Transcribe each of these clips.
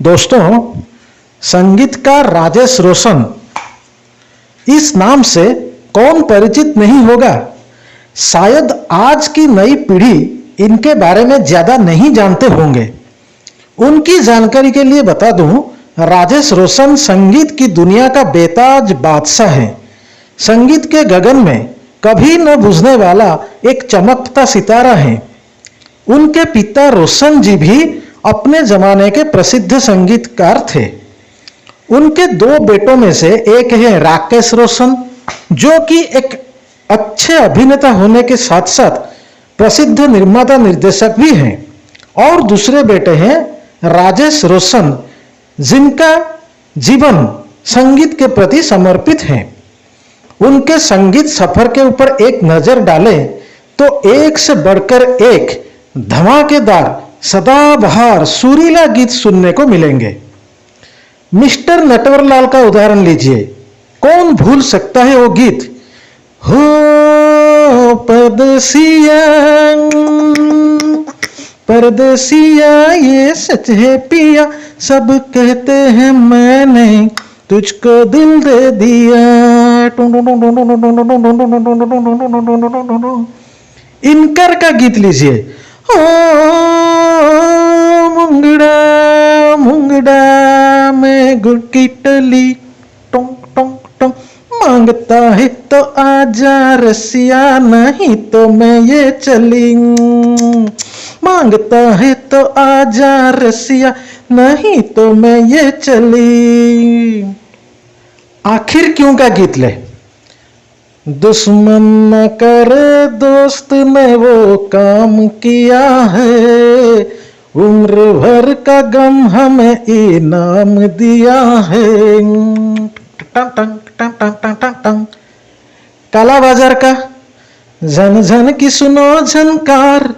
दोस्तों, संगीतकार राजेश रोशन, इस नाम से कौन परिचित नहीं होगा। शायद आज की नई पीढ़ी इनके बारे में ज्यादा नहीं जानते होंगे। उनकी जानकारी के लिए बता दूं, राजेश रोशन संगीत की दुनिया का बेताज बादशाह है। संगीत के गगन में कभी न बुझने वाला एक चमकता सितारा है। उनके पिता रोशन जी भी अपने जमाने के प्रसिद्ध संगीतकार थे। उनके दो बेटों में से एक है राकेश रोशन, जो कि एक अच्छे अभिनेता होने के साथ साथ प्रसिद्ध निर्माता निर्देशक भी हैं, और दूसरे बेटे हैं राजेश रोशन, जिनका जीवन संगीत के प्रति समर्पित है। उनके संगीत सफर के ऊपर एक नजर डालें तो एक से बढ़कर एक धमाकेदार सदाबहार सुरीला गीत सुनने को मिलेंगे। मिस्टर नटवरलाल का उदाहरण लीजिए, कौन भूल सकता है वो गीत, हो परदेसिया परदेसिया ये सच है पिया, सब कहते हैं मैंने तुझको दिल दे दिया। इनकर का गीत लीजिए, ओ मुंगड़ा मुंगड़ा में गुड़ की टली टोंग टोंग टोंग, मांगता है तो आजा रसिया, नहीं तो मैं ये चली। मांगता है तो आजा रसिया, नहीं तो मैं ये चली। आखिर क्यों का गीत ले, दुश्मन न करे दोस्त ने वो काम किया है, उम्र भर का गम हमें इनाम दिया है। टंग टंग टंग टंग टंग टंग टंग। काला बाजार का झन झन की सुनो झनकार,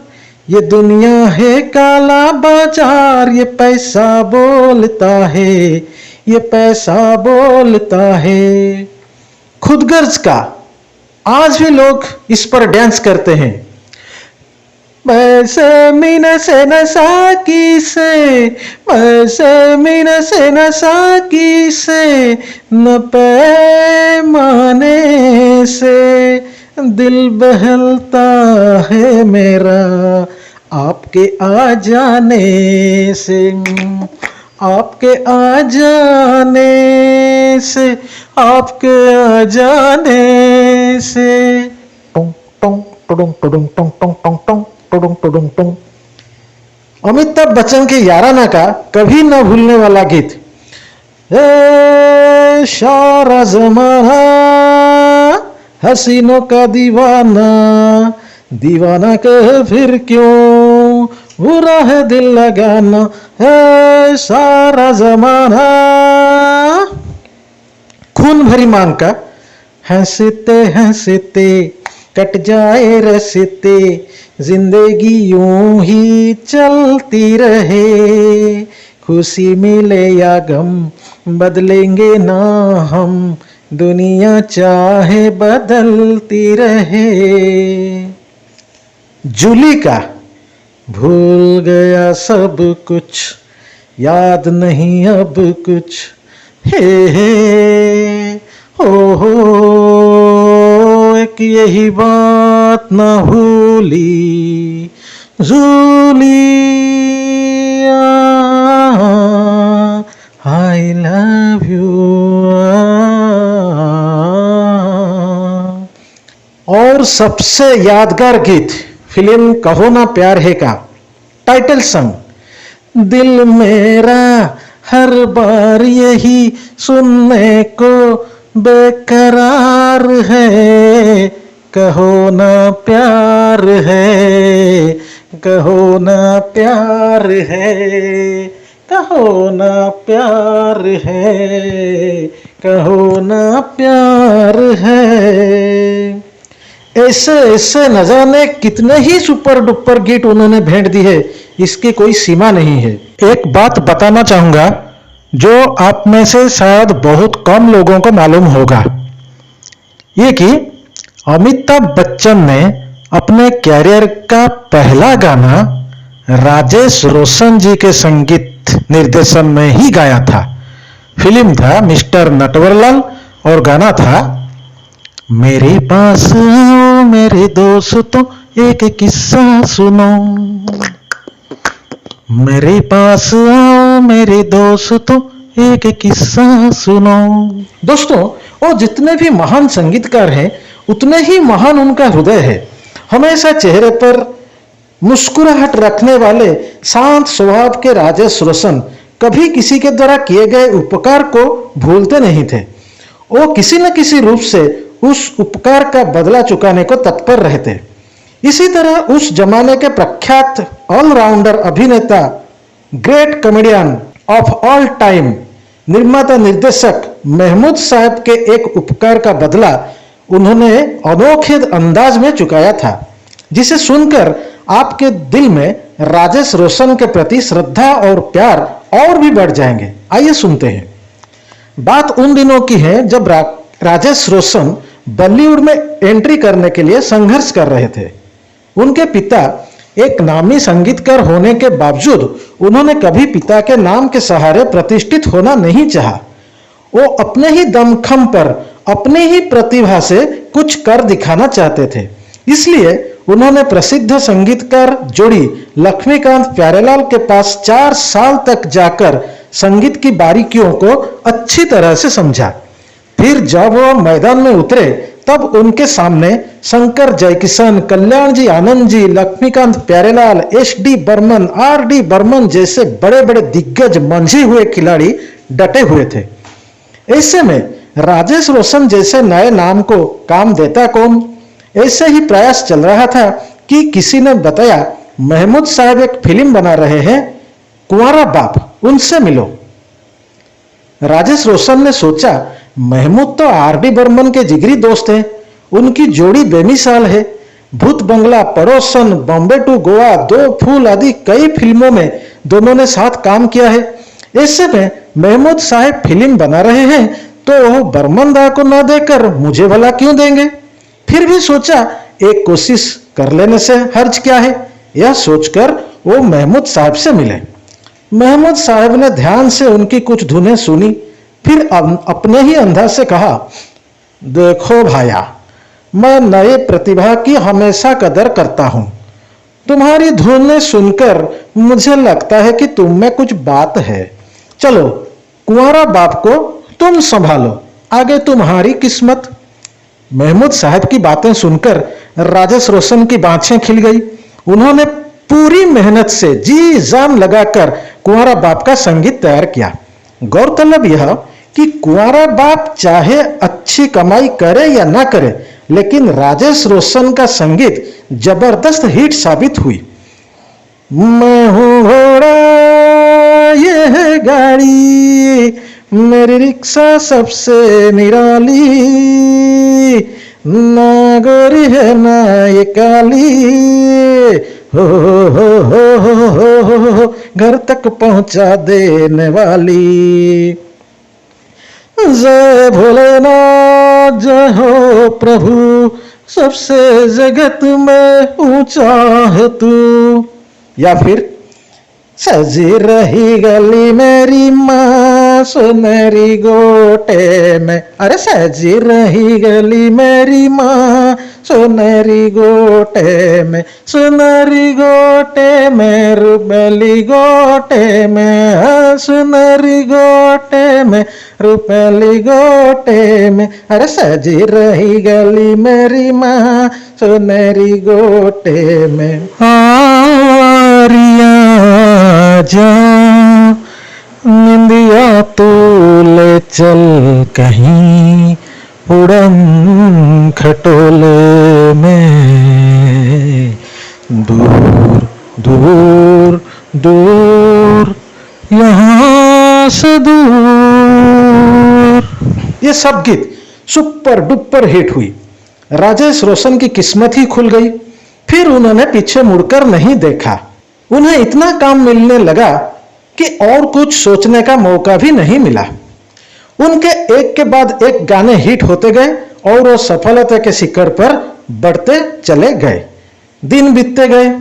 ये दुनिया है काला बाजार, ये पैसा बोलता है, ये पैसा बोलता है। खुदगर्ज का आज भी लोग इस पर डांस करते हैं। पैसे मीना से नशा की से, पैसे मीना से नशा की से, न पैमाने से दिल बहलता है मेरा, आपके आ जाने से, आपके आ जाने से, आपके आ जाने से। टोंग टोंग टोंग टोंग टोंग टोंग टोंग टोंग टोंग टोंग टोंग। अमिताभ बच्चन के याराना का कभी न भूलने वाला गीत, ए सारा ज़माना हसीनों का दीवाना, दीवाना कहे फिर क्यों बुरा है दिल लगाना, है सारा जमाना। खून भरी मांग का, हंसते हंसते कट जाए रस्ते, जिंदगी यूं ही चलती रहे, खुशी मिले या गम बदलेंगे ना हम, दुनिया चाहे बदलती रहे। जूली का, भूल गया सब कुछ, याद नहीं अब कुछ, हे हो एक यही बात न भूली जूली, आई लव यू। और सबसे यादगार गीत फिल्म कहो ना प्यार है का टाइटल सॉन्ग, दिल मेरा हर बार यही सुनने को बेकरार है, कहो ना प्यार है, कहो ना प्यार है, कहो ना प्यार है, कहो ना प्यार है। ऐसे ऐसे न जाने कितने ही सुपर डुपर गीत उन्होंने भेंट दी है, इसकी कोई सीमा नहीं है। एक बात बताना चाहूंगा जो आप में से शायद बहुत कम लोगों को मालूम होगा, ये कि अमिताभ बच्चन ने अपने कैरियर का पहला गाना राजेश रोशन जी के संगीत संगीत निर्देशन में ही गाया था। फिल्म था मिस्टर नटवरलाल और गाना था मेरे पास आओ मेरे दोस्तों एक किस्सा सुनो, मेरे पास आओ मेरे दोस्तों एक किस्सा सुनो। दोस्तों, वो जितने भी महान संगीतकार हैं उतने ही महान उनका हृदय है। हमेशा चेहरे पर मुस्कुराहट रखने वाले शांत स्वभाव के राजेश रोशन कभी किसी के द्वारा किए गए उपकार को भूलते नहीं थे। वो किसी न किसी रूप से उस उपकार का बदला चुकाने को तत्पर रहते। इसी तरह उस जमाने के प्रख्यात ऑलराउंडर अभिनेता, great comedian of all time, निर्माता निर्देशक महमूद साहब के एक उपकार का बदला उन्होंने अनोखे अंदाज में चुकाया था, जिसे सुनकर आपके दिल में राजेश रोशन के प्रति श्रद्धा और प्यार और भी बढ़ जाएंगे। आइए सुनते हैं। बात उन दिनों की है जब राजेश रोशन बॉलीवुड में एंट्री करने के लिए संघर्ष कर रहे थे। उनके पिता एक नामी संगीतकार होने के बावजूद उन्होंने कभी पिता के नाम के सहारे प्रतिष्ठित होना नहीं चाहा। वो अपने ही दमखम पर अपनी ही प्रतिभा से कुछ कर दिखाना चाहते थे। इसलिए उन्होंने प्रसिद्ध संगीतकार जोड़ी लक्ष्मीकांत प्यारेलाल के पास 4 साल तक जाकर संगीत की बारीकियों को अच्छी तरह से समझा। फिर जब वो मैदान में उतरे तब उनके सामने शंकर जयकिशन, कल्याण जी आनंद जी, लक्ष्मीकांत प्यारेलाल, एस.डी. बर्मन, आर.डी. बर्मन जैसे बड़े बड़े दिग्गज मंझे हुए खिलाड़ी डटे हुए थे। ऐसे में राजेश रोशन जैसे नए नाम को काम देता कौन? ऐसे ही प्रयास चल रहा था कि किसी ने बताया महमूद साहब एक फिल्म बना रहे हैं, कुंवारा बाप, उनसे मिलो। राजेश रोशन ने सोचा महमूद तो आर.डी. बर्मन के जिगरी दोस्त हैं, उनकी जोड़ी बेमिसाल है। भूत बंगला, पड़ोसन, बॉम्बे टू गोवा, 2 फूल आदि कई फिल्मों में दोनों ने साथ काम किया है। ऐसे में महमूद साहब फिल्म बना रहे हैं तो वो बर्मन दा को न देकर मुझे भला क्यों देंगे? फिर भी सोचा एक कोशिश कर लेने से हर्ज क्या है। यह सोचकर वो महमूद साहब से मिले। महमूद साहब ने ध्यान से उनकी कुछ धुनें सुनी, फिर अपने ही अंदाज से कहा, देखो भाया, मैं नए प्रतिभा की हमेशा कदर करता हूं। तुम्हारी धुनें सुनकर मुझे लगता है कि तुम में कुछ बात है। चलो कुंवारा बाप को तुम संभालो, आगे तुम्हारी किस्मत। महमूद साहब की बातें सुनकर राजेश रोशन की बाँछें खिल गई। उन्होंने पूरी मेहनत से जी जान लगाकर कुंवारा बाप का संगीत तैयार किया। गौरतलब यह कि कुंवारा बाप चाहे अच्छी कमाई करे या ना करे, लेकिन राजेश रोशन का संगीत जबरदस्त हिट साबित हुई। मैं हूँ घोड़ा ये है गाड़ी, मेरी रिक्शा सबसे निराली, ना गोरी है ना ये काली, हो घर तक पहुंचा देने वाली। जय भोलेनाथ, जय हो प्रभु, सबसे जगत में ऊंचा है तू। या फिर सजी रही गली मेरी माँ सुनहरी गोटे में, अरे सजी रही गली मेरी माँ सुनहरी गोटे में, सुनहरी गोटे में, रुपली गोटे में, सुनहरी गोटे में, रुपली गोटे में, अरे सजी रही गली मेरी माँ सुनहरी गोटे में। जा निंदिया तो ले चल कहीं उड़न खटोले में, दूर दूर दूर यहाँ से दूर। ये सब गीत सुपर डुपर हिट हुई। राजेश रोशन की किस्मत ही खुल गई। फिर उन्होंने पीछे मुड़कर नहीं देखा। उन्हें इतना काम मिलने लगा कि और कुछ सोचने का मौका भी नहीं मिला। उनके एक के बाद एक गाने हिट होते गए और वो सफलता के शिखर पर बढ़ते चले गए। दिन बीतते गए।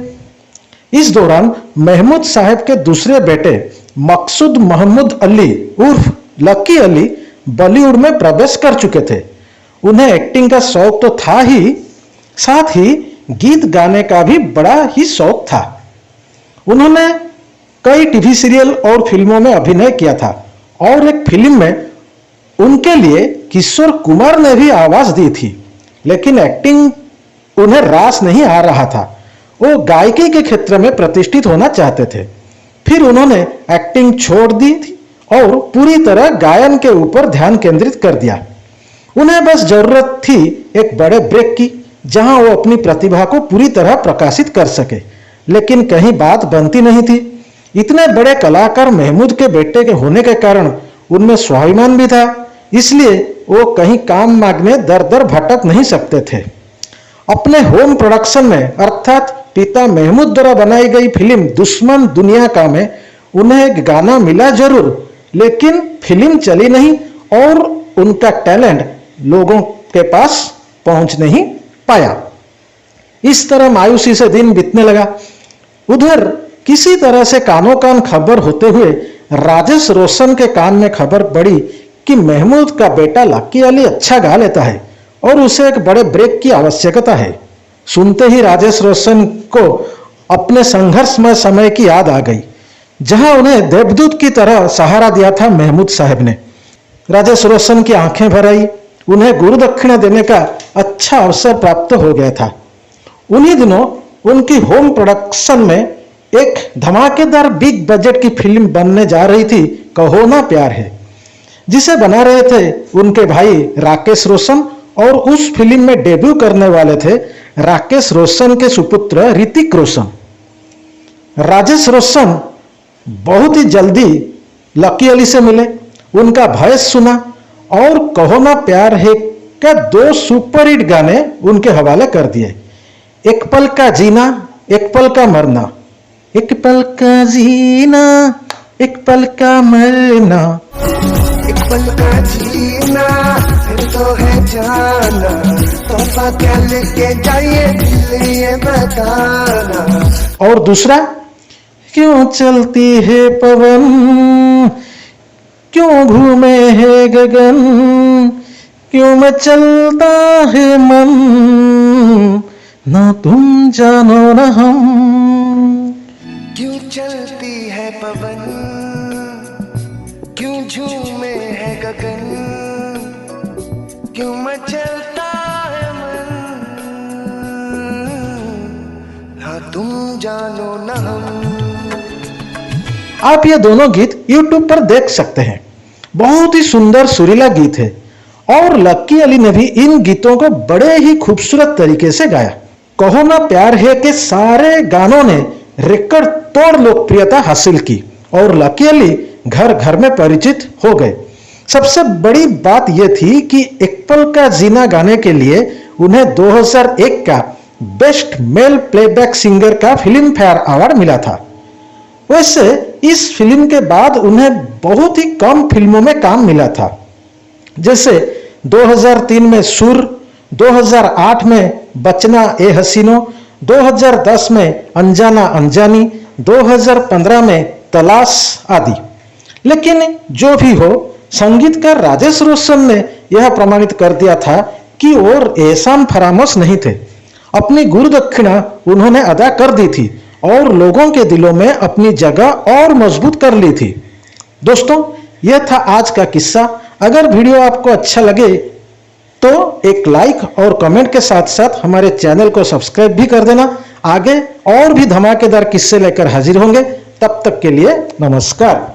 इस दौरान महमूद साहब के दूसरे बेटे मकसूद महमूद अली उर्फ लकी अली बॉलीवुड में प्रवेश कर चुके थे। उन्हें एक्टिंग का शौक तो था ही, साथ ही गीत गाने का भी बड़ा ही शौक था। उन्होंने कई टीवी सीरियल और फिल्मों में अभिनय किया था और एक फिल्म में उनके लिए किशोर कुमार ने भी आवाज दी थी, लेकिन एक्टिंग उन्हें रास नहीं आ रहा था। वो गायकी के क्षेत्र में प्रतिष्ठित होना चाहते थे। फिर उन्होंने एक्टिंग छोड़ दी थी और पूरी तरह गायन के ऊपर ध्यान केंद्रित कर दिया। उन्हें बस जरूरत थी एक बड़े ब्रेक की, जहां वो अपनी प्रतिभा को पूरी तरह प्रकाशित कर सके, लेकिन कहीं बात बनती नहीं थी। इतने बड़े कलाकार महमूद के बेटे के होने के कारण उनमें स्वाभिमान भी था, इसलिए वो कहीं काम मांगने दर दर भटक नहीं सकते थे। अपने होम प्रोडक्शन में अर्थात पिता महमूद द्वारा बनाई गई फिल्म दुश्मन दुनिया का में उन्हें एक गाना मिला जरूर, लेकिन फिल्म चली नहीं और उनका टैलेंट लोगों के पास पहुंच नहीं पाया। इस तरह मायूसी से दिन बीतने लगा। उधर किसी तरह से कानों कान खबर होते हुए राजेश रोशन के कान में खबर पड़ी कि महमूद का बेटा लकी अली अच्छा गा लेता है और उसे एक बड़े ब्रेक की आवश्यकता है। सुनते ही राजेश रोशन को अपने संघर्षमय समय की याद आ गई, जहां उन्हें देवदूत की तरह सहारा दिया था महमूद साहब ने। राजेश रोशन की आंखें भर आई। उन्हें गुरु दक्षिणा देने का अच्छा अवसर प्राप्त हो गया था। उन्हीं दिनों उनकी होम प्रोडक्शन में एक धमाकेदार बिग बजट की फिल्म बनने जा रही थी, कहो ना प्यार है, जिसे बना रहे थे उनके भाई राकेश रोशन, और उस फिल्म में डेब्यू करने वाले थे राकेश रोशन के सुपुत्र ऋतिक रोशन। राजेश रोशन बहुत ही जल्दी लकी अली से मिले, उनका वॉइस सुना और कहो ना प्यार है का 2 सुपरहिट गाने उनके हवाले कर दिए। एक पल का जीना, एक पल का मरना, एक पल का जीना, एक पल का मरना, एक पल का जीना फिर तो है जाना, तोहफा क्या लेके जाइए दिल ये बताना। और दूसरा, क्यों चलती है पवन, क्यों घूमे है गगन, क्यों मचलता है मन, ना तुम जानो ना हम। क्यों चलती है पवन, क्यों झूमे है गगन, क्यों मचलता है मन, ना तुम जानो ना हम। आप ये दोनों गीत YouTube पर देख सकते हैं। बहुत ही सुंदर सुरीला गीत है और लकी अली ने भी इन गीतों को बड़े ही खूबसूरत तरीके से गाया। कहो ना प्यार है के सारे गानों ने रिकॉर्ड तोड़ लोकप्रियता हासिल की और लकी अली घर घर में परिचित हो गए। सबसे बड़ी बात यह थी कि एक पल का जीना गाने के लिए उन्हें 2001 का बेस्ट मेल प्लेबैक सिंगर का फिल्म फेयर अवार्ड मिला था। वैसे इस फिल्म के बाद उन्हें बहुत ही कम फिल्मों में काम मिला था, जैसे 2003 में सुर, 2008 में बचना ए हसीनो, 2010 में अनजाना अनजानी, 2015 में तलाश आदि। लेकिन जो भी हो, संगीतकार राजेश रोशन ने यह प्रमाणित कर दिया था कि और एहसान फरामोश नहीं थे। अपनी गुरु दक्षिणा उन्होंने अदा कर दी थी और लोगों के दिलों में अपनी जगह और मजबूत कर ली थी। दोस्तों, यह था आज का किस्सा। अगर वीडियो आपको अच्छा लगे तो एक लाइक और कमेंट के साथ साथ हमारे चैनल को सब्सक्राइब भी कर देना। आगे और भी धमाकेदार किस्से लेकर हाजिर होंगे। तब तक के लिए नमस्कार।